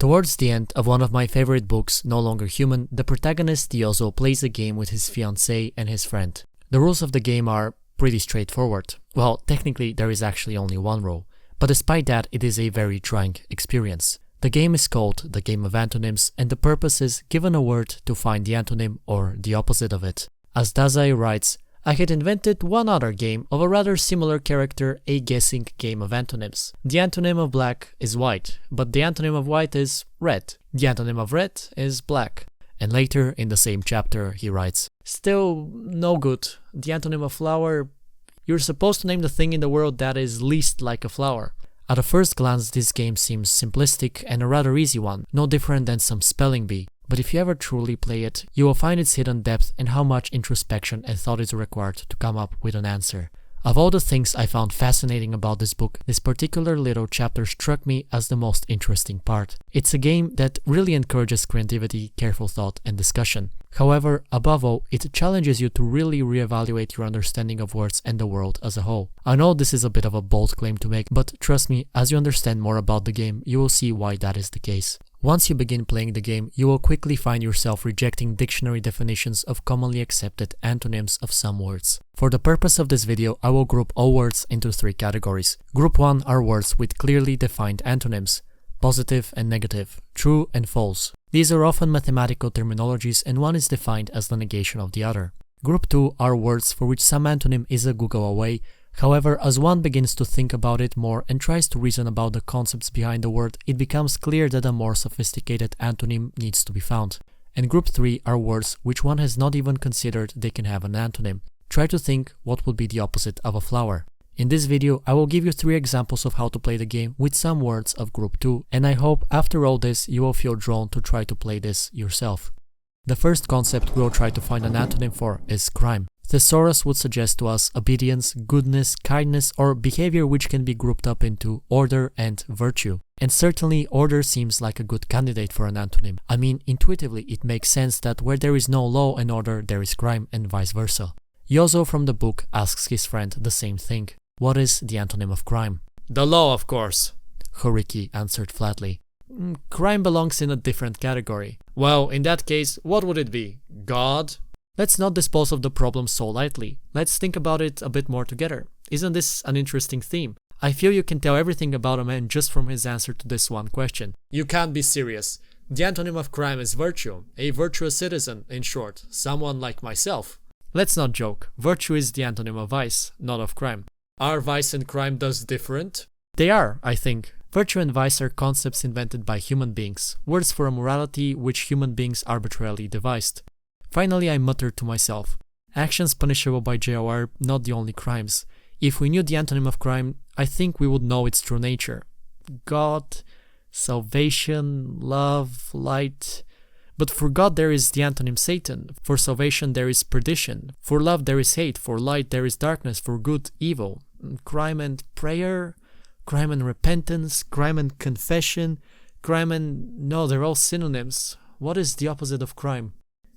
Towards the end of one of my favorite books, No Longer Human, the protagonist Yozo plays a game with his fiancée and his friend. The rules of the game are pretty straightforward. Well, technically there is actually only one rule, but despite that it is a very trying experience. The game is called the Game of Antonyms, and the purpose is given a word to find the antonym or the opposite of it. As Dazai writes, I had invented one other game of a rather similar character, a guessing game of antonyms. The antonym of black is white, but the antonym of white is red. The antonym of red is black. And later in the same chapter he writes, still no good. The antonym of flower, you're supposed to name the thing in the world that is least like a flower. At a first glance this game seems simplistic and a rather easy one, no different than some spelling bee. But if you ever truly play it, you will find its hidden depth and how much introspection and thought is required to come up with an answer. Of all the things I found fascinating about this book, this particular little chapter struck me as the most interesting part. It's a game that really encourages creativity, careful thought, and discussion. However, above all, it challenges you to really reevaluate your understanding of words and the world as a whole. I know this is a bit of a bold claim to make, but trust me, as you understand more about the game, you will see why that is the case. Once you begin playing the game, you will quickly find yourself rejecting dictionary definitions of commonly accepted antonyms of some words. For the purpose of this video, I will group all words into 3 categories. Group 1 are words with clearly defined antonyms, positive and negative, true and false. These are often mathematical terminologies and one is defined as the negation of the other. Group 2 are words for which some antonym is a Google away. However, as one begins to think about it more and tries to reason about the concepts behind the word, it becomes clear that a more sophisticated antonym needs to be found. And group 3 are words which one has not even considered they can have an antonym. Try to think what would be the opposite of a flower. In this video, I will give you 3 examples of how to play the game with some words of group 2, and I hope after all this you will feel drawn to try to play this yourself. The first concept we will try to find an antonym for is crime. Thesaurus would suggest to us obedience, goodness, kindness, or behavior which can be grouped up into order and virtue. And certainly order seems like a good candidate for an antonym. I mean, intuitively it makes sense that where there is no law and order there is crime and vice versa. Yozo from the book asks his friend the same thing. What is the antonym of crime? The law, of course, Horiki answered flatly. Crime belongs in a different category. Well, in that case, what would it be? God? Let's not dispose of the problem so lightly. Let's think about it a bit more together. Isn't this an interesting theme? I feel you can tell everything about a man just from his answer to this one question. You can't be serious. The antonym of crime is virtue. A virtuous citizen, in short. Someone like myself. Let's not joke. Virtue is the antonym of vice, not of crime. Are vice and crime thus different? They are, I think. Virtue and vice are concepts invented by human beings, words for a morality which human beings arbitrarily devised. Finally, I muttered to myself, actions punishable by jail are not the only crimes. If we knew the antonym of crime, I think we would know its true nature. God, salvation, love, light. But for God there is the antonym Satan, for salvation there is perdition, for love there is hate, for light there is darkness, for good, evil. Crime and prayer, crime and repentance, crime and confession, crime and... no, they're all synonyms. What is the opposite of crime?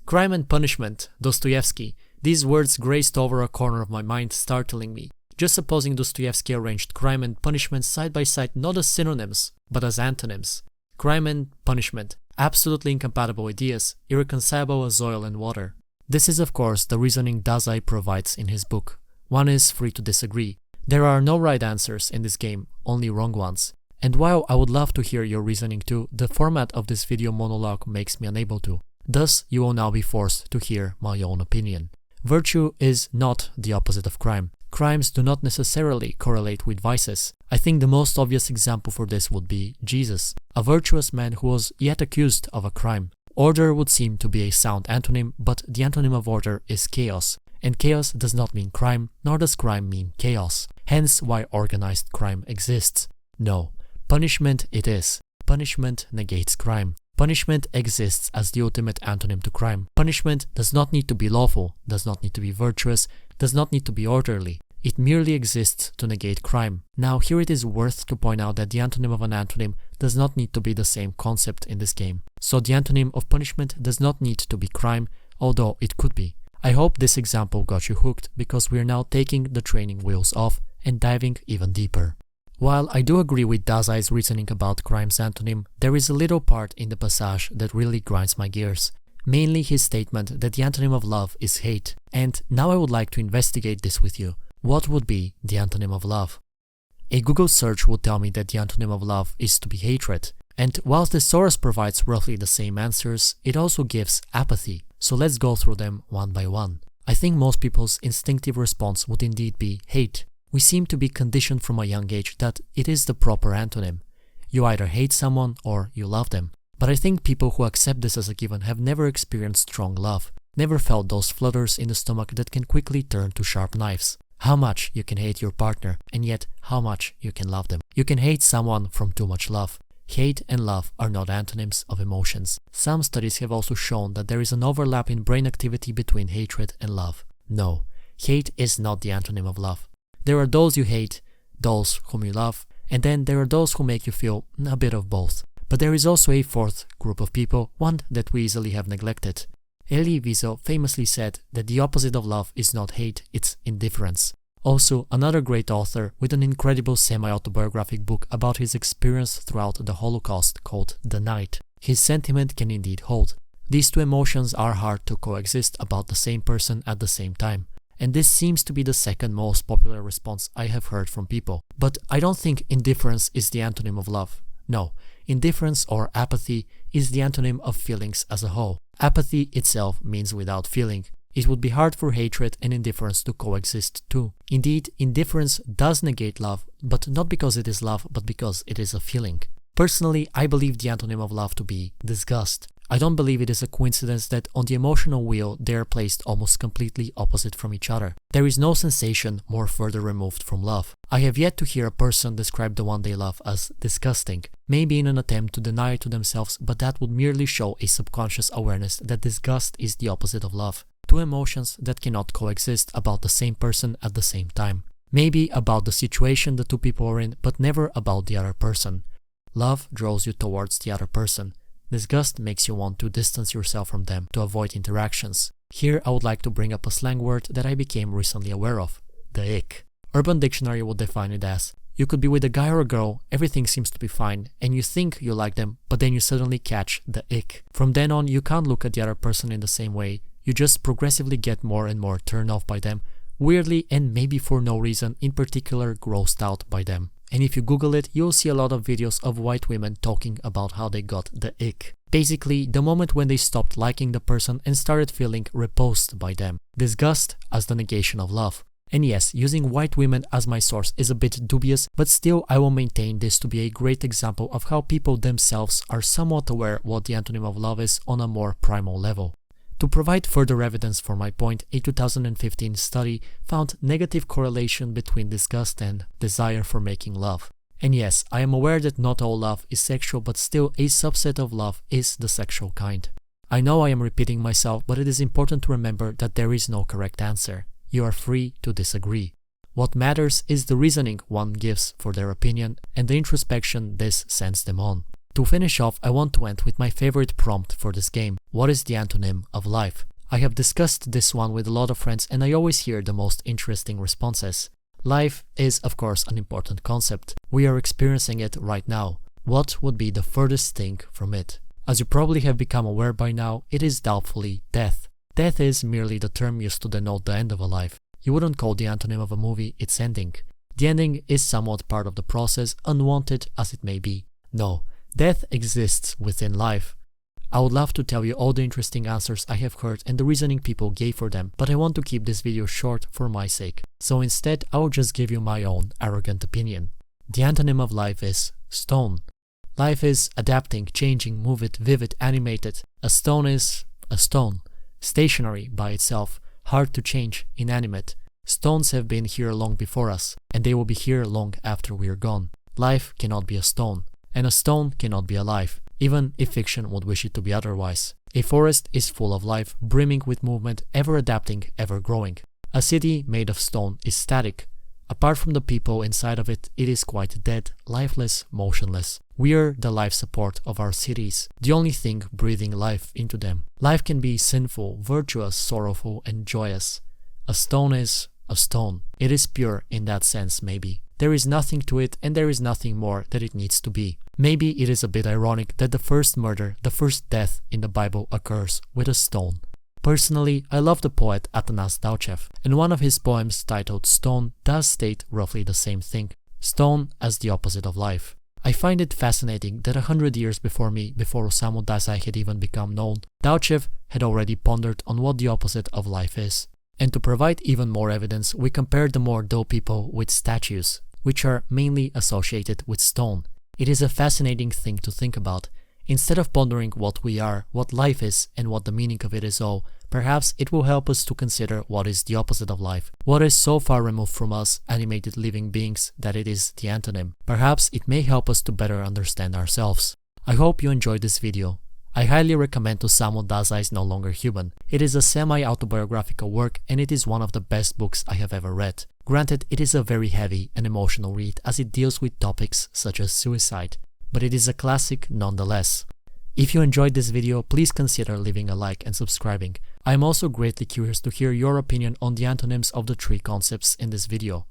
Crime and punishment, Dostoevsky. These words grazed over a corner of my mind, startling me. Just supposing Dostoevsky arranged crime and punishment side by side not as synonyms, but as antonyms. Crime and punishment, absolutely incompatible ideas, irreconcilable as oil and water. This is of course the reasoning Dazai provides in his book. One is free to disagree. There are no right answers in this game, only wrong ones. And while I would love to hear your reasoning too, the format of this video monologue makes me unable to. Thus, you will now be forced to hear my own opinion. Virtue is not the opposite of crime. Crimes do not necessarily correlate with vices. I think the most obvious example for this would be Jesus, a virtuous man who was yet accused of a crime. Order would seem to be a sound antonym, but the antonym of order is chaos. And chaos does not mean crime, nor does crime mean chaos. Hence why organized crime exists. No, punishment it is. Punishment negates crime. Punishment exists as the ultimate antonym to crime. Punishment does not need to be lawful, does not need to be virtuous, does not need to be orderly. It merely exists to negate crime. Now here it is worth to point out that the antonym of an antonym does not need to be the same concept in this game. So the antonym of punishment does not need to be crime, although it could be. I hope this example got you hooked because we are now taking the training wheels off and diving even deeper. While I do agree with Dazai's reasoning about crime's antonym, there is a little part in the passage that really grinds my gears. Mainly his statement that the antonym of love is hate. And now I would like to investigate this with you. What would be the antonym of love? A Google search would tell me that the antonym of love is to be hatred. And whilst the source provides roughly the same answers, it also gives apathy. So let's go through them one by one. I think most people's instinctive response would indeed be hate. We seem to be conditioned from a young age that it is the proper antonym. You either hate someone or you love them. But I think people who accept this as a given have never experienced strong love, never felt those flutters in the stomach that can quickly turn to sharp knives. How much you can hate your partner, and yet how much you can love them. You can hate someone from too much love. Hate and love are not antonyms of emotions. Some studies have also shown that there is an overlap in brain activity between hatred and love. No, hate is not the antonym of love. There are those you hate, those whom you love, and then there are those who make you feel a bit of both. But there is also a fourth group of people, one that we easily have neglected. Ellie Wiesel famously said that the opposite of love is not hate, it's indifference. Also, another great author with an incredible semi-autobiographic book about his experience throughout the Holocaust called The Night. His sentiment can indeed hold. These two emotions are hard to coexist about the same person at the same time. And this seems to be the second most popular response I have heard from people. But I don't think indifference is the antonym of love. No, indifference or apathy is the antonym of feelings as a whole. Apathy itself means without feeling. It would be hard for hatred and indifference to coexist too. Indeed, indifference does negate love, but not because it is love, but because it is a feeling. Personally, I believe the antonym of love to be disgust. I don't believe it is a coincidence that on the emotional wheel they are placed almost completely opposite from each other. There is no sensation more further removed from love. I have yet to hear a person describe the one they love as disgusting, maybe in an attempt to deny it to themselves, but that would merely show a subconscious awareness that disgust is the opposite of love. Two emotions that cannot coexist about the same person at the same time. Maybe about the situation the two people are in, but never about the other person. Love draws you towards the other person. Disgust makes you want to distance yourself from them to avoid interactions. Here I would like to bring up a slang word that I became recently aware of, the ick. Urban Dictionary would define it as, you could be with a guy or a girl, everything seems to be fine, and you think you like them, but then you suddenly catch the ick. From then on, you can't look at the other person in the same way, you just progressively get more and more turned off by them, weirdly and maybe for no reason, in particular grossed out by them. And if you Google it, you'll see a lot of videos of white women talking about how they got the ick. Basically, the moment when they stopped liking the person and started feeling repulsed by them. Disgust as the negation of love. And yes, using white women as my source is a bit dubious, but still I will maintain this to be a great example of how people themselves are somewhat aware what the antonym of love is on a more primal level. To provide further evidence for my point, a 2015 study found negative correlation between disgust and desire for making love. And yes, I am aware that not all love is sexual, but still a subset of love is the sexual kind. I know I am repeating myself, but it is important to remember that there is no correct answer. You are free to disagree. What matters is the reasoning one gives for their opinion and the introspection this sends them on. To finish off, I want to end with my favorite prompt for this game. What is the antonym of life? I have discussed this one with a lot of friends and I always hear the most interesting responses. Life is, of course, an important concept. We are experiencing it right now. What would be the furthest thing from it? As you probably have become aware by now, it is doubtfully death. Death is merely the term used to denote the end of a life. You wouldn't call the antonym of a movie its ending. The ending is somewhat part of the process, unwanted as it may be. No. Death exists within life. I would love to tell you all the interesting answers I have heard and the reasoning people gave for them, but I want to keep this video short for my sake. So instead, I will just give you my own arrogant opinion. The antonym of life is stone. Life is adapting, changing, moved, vivid, animated. A stone is a stone. Stationary by itself, hard to change, inanimate. Stones have been here long before us, and they will be here long after we are gone. Life cannot be a stone. And a stone cannot be alive, even if fiction would wish it to be otherwise. A forest is full of life, brimming with movement, ever adapting, ever growing. A city made of stone is static. Apart from the people inside of it, it is quite dead, lifeless, motionless. We are the life support of our cities, the only thing breathing life into them. Life can be sinful, virtuous, sorrowful, and joyous. A stone is a stone. It is pure in that sense, maybe. There is nothing to it and there is nothing more that it needs to be. Maybe it is a bit ironic that the first murder, the first death in the Bible occurs with a stone. Personally, I love the poet Atanas Dauchev, and one of his poems titled Stone does state roughly the same thing. Stone as the opposite of life. I find it fascinating that 100 years before me, before Osamu Dazai had even become known, Dauchev had already pondered on what the opposite of life is. And to provide even more evidence, we compared the more dull people with statues, which are mainly associated with stone. It is a fascinating thing to think about. Instead of pondering what we are, what life is, and what the meaning of it is all, perhaps it will help us to consider what is the opposite of life, what is so far removed from us, animated living beings, that it is the antonym. Perhaps it may help us to better understand ourselves. I hope you enjoyed this video. I highly recommend Osamu Dazai's No Longer Human. It is a semi-autobiographical work and it is one of the best books I have ever read. Granted, it is a very heavy and emotional read as it deals with topics such as suicide, but it is a classic nonetheless. If you enjoyed this video, please consider leaving a like and subscribing. I am also greatly curious to hear your opinion on the antonyms of the three concepts in this video.